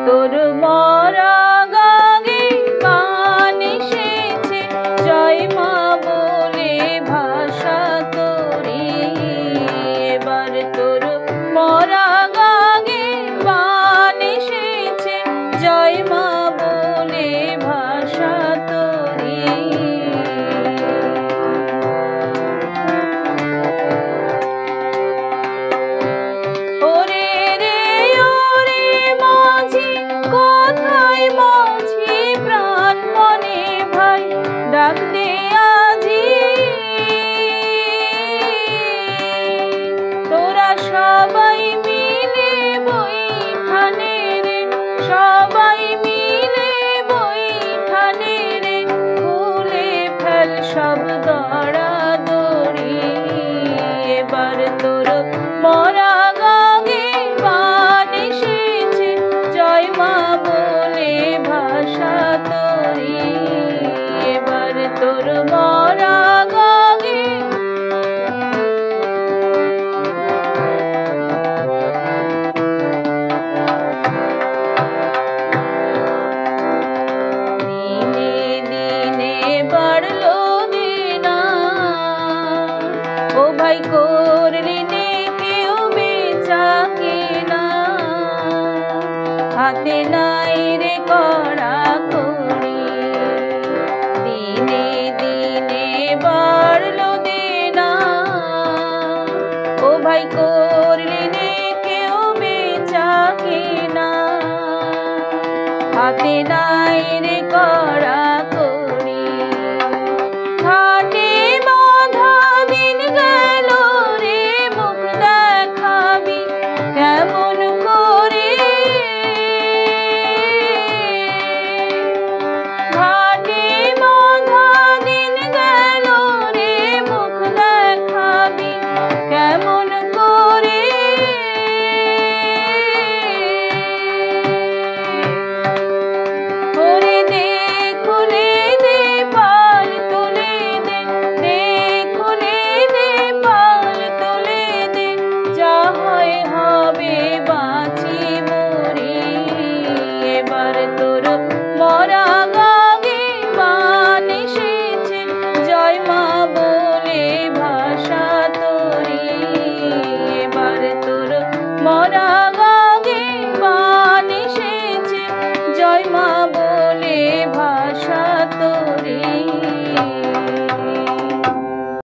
তোর মরা গাগে গান এসেছে, জয় মা বলে ভাষা তোরি। এবার তোর মরা গাগে গান এসেছে, জয় মা বলে ভাষা তোরি। ওরে রে ওরে মাঝি, কোথায় মাঝি প্রাণ মনে ভাই, ডাক দে আজি। তোরা সবাই মিলে বৈঠানে রে, সবাই মিলে বৈঠানে রে, খুলে ফেল সব দড়াদড়ি। এবার তোর মরা গাগে গান এসেছে, জয় মা বলে ভাষা তোরি। এবার তোর মরা গাগে দিনে দিনে বাড়লো দেনা, ও ভাই করলি নে কেউ বেচা কেনা, হাতে নাই রে কড়া কড়ি। দিনে দিনে বাড়লো দেনা, ও ভাই করলি নে কেউ বেচা কেনা, হাতে নাই রে কড়া